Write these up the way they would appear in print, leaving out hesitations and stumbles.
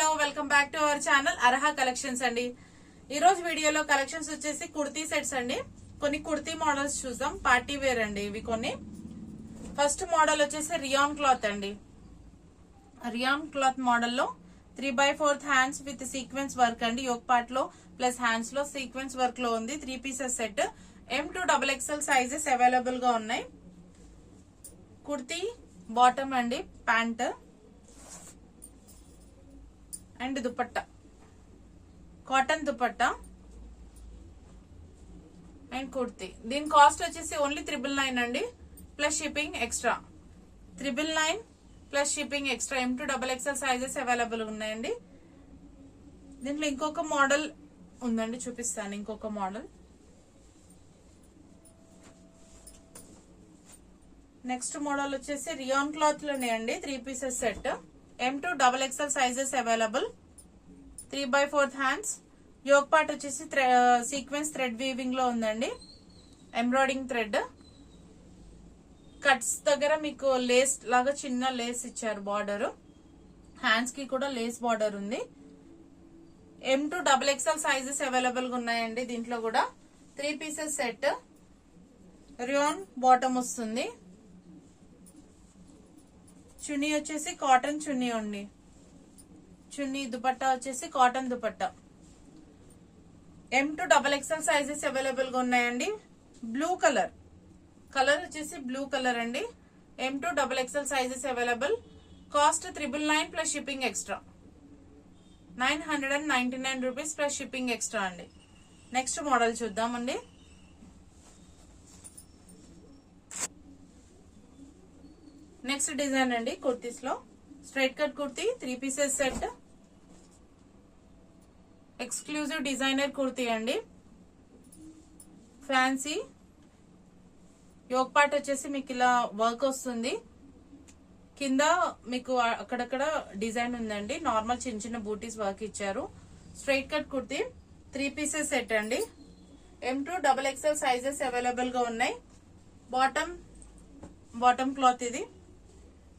Hello welcome back to our channel Arha collections అండి. ఈ రోజు వీడియోలో కలెక్షన్స్ వచ్చేసి కుర్తీ సెట్స్ అండి. కొన్ని కుర్తీ మోడల్స్ చూద్దాం. పార్టీ వేర్ అండి ఇవి కొన్ని. ఫస్ట్ మోడల్ వచ్చేసి రియాన్ క్లాత్ అండి. రియాన్ క్లాత్ మోడల్లో 3/4 హ్యాండ్స్ విత్ సీక్వెన్స్ వర్క్ అండి. యోక్ పార్ట్ లో ప్లస్ హ్యాండ్స్ లో సీక్వెన్స్ వర్క్ లో ఉంది. 3 pieces set. M2XXL sizes available గా ఉన్నాయి. కుర్తీ బాటమ్ అండి, pant and dupatta, cotton dupatta and kurti. దీని కాస్ట్ వచ్చేసి ఓన్లీ 999 అండి, plus shipping extra. 999 plus shipping extra. M2XXL sizes available ఉన్నాయండి. దీంట్లో ఇంకొక మోడల్ ఉందండి, చూపిస్తాను. ఇంకొక మోడల్. నెక్స్ట్ మోడల్ వచ్చేసి రియాన్ క్లాత్ లోనే అండి, 3 pieces set. M2XXL sizes available. 3/4 hands. Yoke part వచ్చేసి సీక్వెన్స్ థ్రెడ్ వీవింగ్ లో ఉందండి, ఎంబ్రాయిడింగ్ థ్రెడ్. కట్స్ దగ్గర మీకు లేస్ లాగా చిన్న లేస్ ఇచ్చారు బార్డర్. హ్యాండ్స్ కి కూడా లేస్ బార్డర్ ఉంది. M2XXL సైజెస్ అవైలబుల్ గా ఉన్నాయండి. దీంట్లో కూడా 3 పీసెస్ సెట్. రియాన్ బాటమ్ వస్తుంది. చున్నీ వచ్చేసి కాటన్ చున్నీ అండి. చున్నీ దుపట్టా వచ్చేసి cotton dupatta. M2XXL sizes available గా ఉన్నాయండి. బ్లూ కలర్ వచ్చేసి బ్లూ కలర్ అండి. M2XXL sizes available. Cost 999 plus shipping extra. 999 rupees plus shipping extra అండి. నెక్స్ట్ మోడల్ చూద్దామండి. నెక్స్ట్ డిజైన్ అండి కుర్తీస్ లో. Straight cut kurti, 3 pieces set. Exclusive designer kurti అండి. ఫ్యాన్సీ. యోక్ పార్ట్ వచ్చేసి మీకు ఇలా వర్క్ వస్తుంది. కింద మీకు అక్కడక్కడ డిజైన్ ఉందండి. నార్మల్ చిన్న చిన్న బూటీస్ వర్క్ ఇచ్చారు. Straight cut kurti, 3 pieces set అండి. M2XXL సైజెస్ అవైలబుల్ గా ఉన్నాయి. బాటమ్ క్లాత్ ఇది.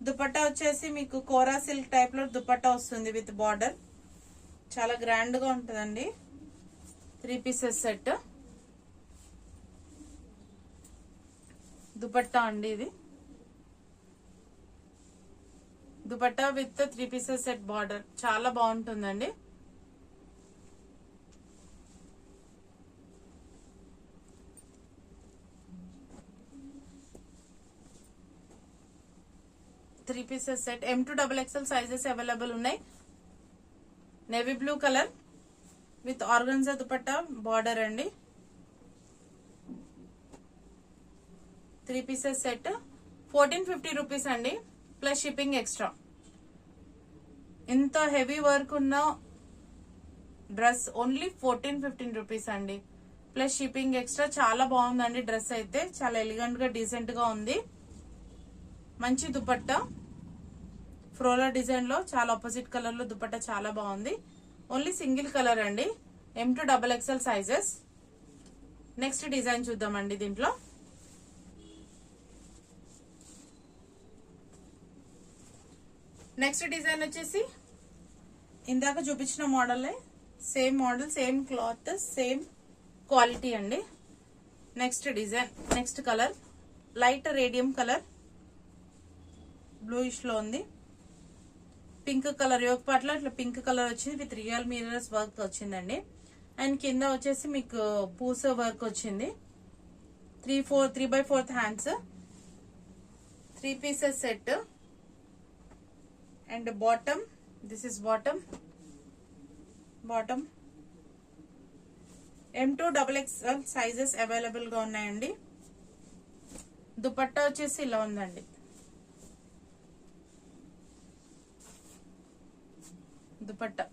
దుపట్టా వచ్చేసి మీకు కోరా సిల్క్ టైప్ లో దుపట్టా వస్తుంది విత్ బార్డర్. చాలా గ్రాండ్ గా ఉంటుందండి. 3 పీసెస్ సెట్. దుపట్టా అండి ఇది. Dupatta with 3 pieces set border చాలా బాగుంటుందండి. Three pieces set. M2XXL sizes available ఉన్నాయి. Navy blue colour with organza dupatta border అండి. 3 పీసెస్ సెట్. 1450 రూపీస్ అండి, ప్లస్ షిప్పింగ్ ఎక్స్ట్రా. ఇంత హెవీ వర్క్ ఉన్న డ్రెస్ ఓన్లీ 1415 రూపీస్ అండి, ప్లస్ షిప్పింగ్ ఎక్స్ట్రా. చాలా బాగుందండి డ్రెస్ అయితే. చాలా ఎలిగెంట్ గా డీసెంట్ గా ఉంది. మంచి దుపట్టా ఫ్రోలా డిజైన్ లో, చాలా ఆపోజిట్ కలర్ లో దుపట్టా చాలా బాగుంది. ఓన్లీ సింగిల్ కలర్ అండి. M2XXL sizes. నెక్స్ట్ డిజైన్ చూద్దామండి. దీంట్లో నెక్స్ట్ డిజైన్ వచ్చేసి ఇందాక చూపించిన model, same model, same cloth, same quality అండి. Next design, next colour light radium colour, bluish లో ఉంది. పింక్ కలర్ యోక్ పార్ట్ లో ఇట్లా పింక్ కలర్ వచ్చింది విత్ రియల్ మిర్రర్స్ వర్క్ వచ్చిందండి. అండ్ కింద వచ్చేసి మీకు పూస వర్క్ వచ్చింది. 3/4 hands. 3 pieces set. And bottom, this is bottom. M2XXL sizes available గా ఉన్నాయండి. దుపట్టా వచ్చేసి ఇలా ఉందండి. Dupatta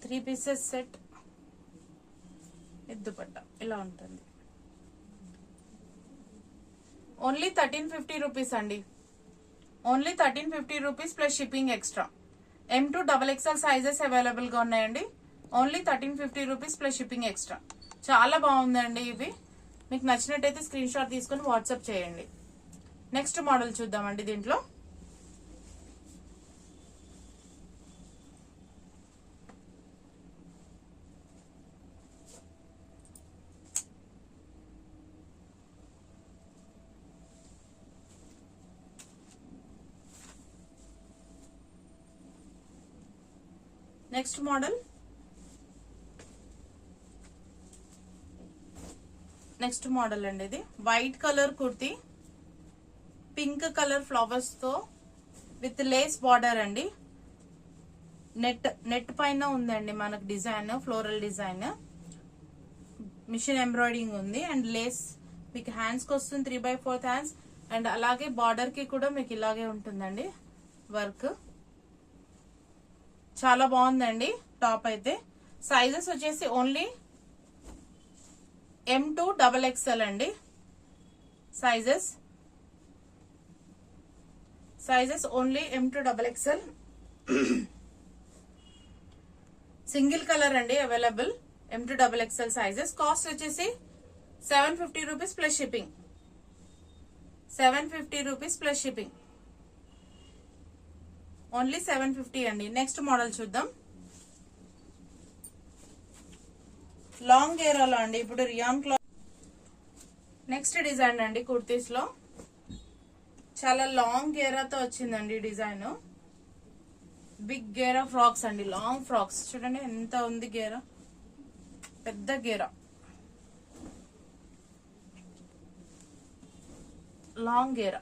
3 pieces set. ఇది దుపట్టా ఇలా ఉంటుంది. ఓన్లీ 1350 రూపీస్ అండి. Only 1350 rupees plus shipping extra. M2XXL sizes available గా ఉన్నాయండి. Only 1350 rupees plus shipping extra. చాలా బాగుందండి ఇవి. మీకు నచ్చినట్టయితే స్క్రీన్ షాట్ తీసుకుని వాట్సాప్ చేయండి. నెక్స్ట్ మోడల్ చూద్దామండి. దీంట్లో నెక్స్ట్ మోడల్, నెక్స్ట్ మోడల్ అండి. ఇది white colour kurti, pink colour flowers తో విత్ లేస్ బార్డర్ అండి. నెట్ పైన ఉందండి మనకు design, floral design, machine embroidering ఉంది అండ్ లేస్ మీకు హ్యాండ్స్ కి వస్తుంది 3/4 హ్యాండ్స్ అండ్ అలాగే బార్డర్ కి కూడా మీకు ఇలాగే ఉంటుందండి వర్క్. చాలా బాగుందండి టాప్ అయితే. సైజెస్ వచ్చేసి ఓన్లీ M to XXL అండి. Sizes only M to XXL. Single colour అండి available, M to XXL sizes. Cost వచ్చేసి 750 rupees plus shipping. 750 rupees plus shipping, only 750 అండి. నెక్స్ట్ మోడల్ చూద్దాం. లాంగ్ గేరాలో అండి, ఇప్పుడు రియాన్ క్లాత్. నెక్స్ట్ డిజైన్ అండి కుర్తీస్ లో చాలా లాంగ్ గేరాతో వచ్చిందండి డిజైన్. బిగ్ గేరా ఫ్రాక్స్ అండి, లాంగ్ ఫ్రాక్స్. చూడండి ఎంత ఉంది గేరా, పెద్ద గేరా, లాంగ్ గేరా.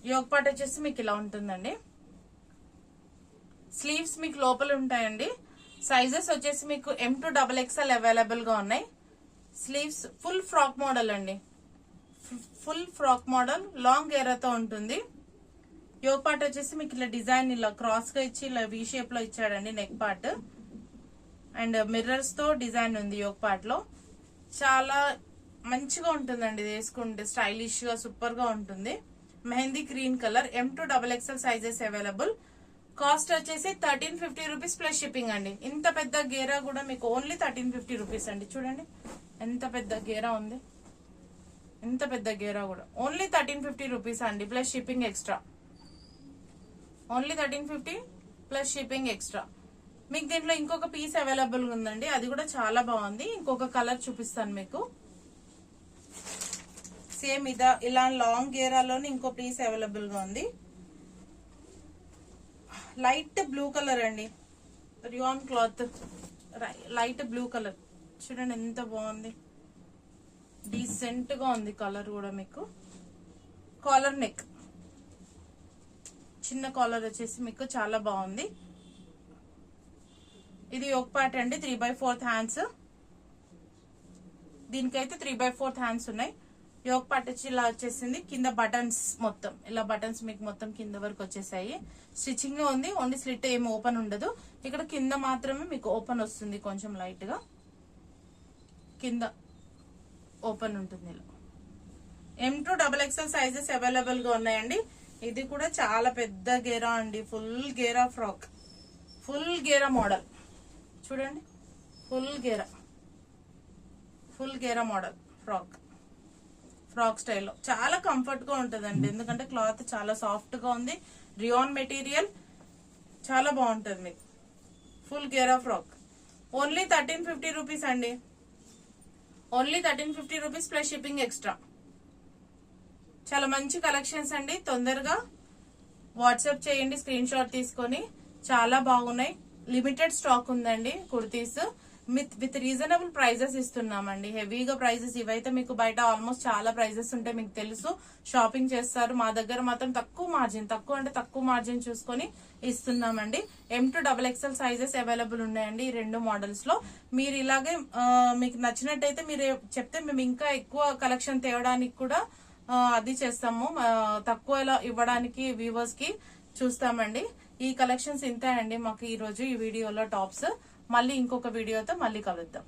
యోగ్ పార్ట్ వచ్చేసి మీకు ఇలా ఉంటుందండి. స్లీవ్స్ మీకు లోపల ఉంటాయండి. సైజెస్ వచ్చేసి మీకు M to XXL అవైలబుల్ గా ఉన్నాయి. స్లీవ్స్ ఫుల్ ఫ్రాక్ మోడల్ అండి, ఫుల్ ఫ్రాక్ మోడల్ లాంగ్ గేరాతో ఉంటుంది. యోగ్ పార్ట్ వచ్చేసి మీకు ఇలా డిజైన్ ఇలా క్రాస్ గా ఇచ్చి ఇలా వి షేప్ లో ఇచ్చాడండి నెక్ పార్ట్ అండ్ మిర్రర్స్ తో డిజైన్ ఉంది యోగ్ పార్ట్ లో. చాలా మంచిగా ఉంటుందండి ఇది వేసుకుంటే, స్టైలిష్ గా సూపర్ గా ఉంటుంది. Mehndi green colour, M to XXL sizes available. Cost వచ్చేసి 1350 రూపీస్ ప్లస్ షిప్పింగ్ అండి. ఇంత పెద్ద గేరా కూడా మీకు ఓన్లీ 1350 రూపీస్ అండి. చూడండి ఎంత పెద్ద గేరా ఉంది, ఎంత పెద్ద గేరా కూడా ఓన్లీ 1350 రూపీస్ అండి plus shipping extra. Only 1350 plus shipping extra. మీకు దీంట్లో ఇంకొక పీస్ అవైలబుల్ ఉందండి, అది కూడా చాలా బాగుంది. ఇంకొక కలర్ చూపిస్తాను మీకు. సేమ్ ఇలా లాంగ్ గేరాలోనే ఇంకో పీస్ అవైలబుల్ గా ఉంది. లైట్ బ్లూ కలర్ అండి, rayon cloth, light blue colour. చూడండి ఎంత బాగుంది, డీసెంట్ గా ఉంది కలర్ కూడా. మీకు కాలర్ నెక్, చిన్న కాలర్ వచ్చేసి మీకు చాలా బాగుంది. ఇది ఒక పార్ట్ అండి, 3/4 హ్యాండ్స్. దీనికైతే 3/4 హ్యాండ్స్ ఉన్నాయి. యోగ్ పార్ట్ వచ్చి ఇలా వచ్చేసింది. కింద బటన్స్ మొత్తం ఇలా బటన్స్ మీకు మొత్తం కింద వరకు వచ్చేసాయి. స్టిచ్చింగ్ ఉంది, ఓన్లీ స్లిట్ ఏమి ఓపెన్ ఉండదు. ఇక్కడ కింద మాత్రమే మీకు ఓపెన్ వస్తుంది, కొంచెం లైట్ గా కింద ఓపెన్ ఉంటుంది. ఇలా M to XXL sizes available గా ఉన్నాయండి. ఇది కూడా చాలా పెద్ద గేరా అండి, ఫుల్ గేరా ఫ్రాక్, ఫుల్ గేరా మోడల్. చూడండి ఫుల్ గేరా మోడల్ ఫ్రాక్ స్టైల్లో చాలా కంఫర్ట్ గా ఉంటుందండి. ఎందుకంటే క్లాత్ చాలా సాఫ్ట్ గా ఉంది, రియాన్ మెటీరియల్, చాలా బాగుంటుంది మీకు. ఫుల్ గేరా ఫ్రాక్ ఓన్లీ 1350 రూపీస్ అండి. Only 1350 rupees plus shipping extra. చాలా మంచి కలెక్షన్స్ అండి. తొందరగా వాట్సాప్ చేయండి స్క్రీన్ షాట్ తీసుకొని. చాలా బాగున్నాయి. లిమిటెడ్ స్టాక్ ఉందండి కుర్తీస్. విత్ రీజనబుల్ ప్రైజెస్ ఇస్తున్నామండి. హెవీగా ప్రైజెస్ ఇవైతే మీకు బయట ఆల్మోస్ట్ చాలా ప్రైజెస్ ఉంటాయి, మీకు తెలుసు. షాపింగ్ చేస్తారు, మా దగ్గర మాత్రం తక్కువ మార్జిన్ చూసుకొని ఇస్తున్నామండి. M to XXL sizes available ఉన్నాయండి ఈ రెండు మోడల్స్ లో. మీరు ఇలాగే మీకు నచ్చినట్టయితే మీరు చెప్తే మేము ఇంకా ఎక్కువ కలెక్షన్ తేవడానికి కూడా అది చేస్తాము, తక్కువ ఇవ్వడానికి వ్యూవర్స్ కి చూస్తామండి. ఈ కలెక్షన్స్ ఇంతే అండి మాకు ఈ రోజు ఈ వీడియోలో టాప్స్. మళ్ళీ ఇంకొక వీడియోతో మళ్ళీ కలుద్దాం.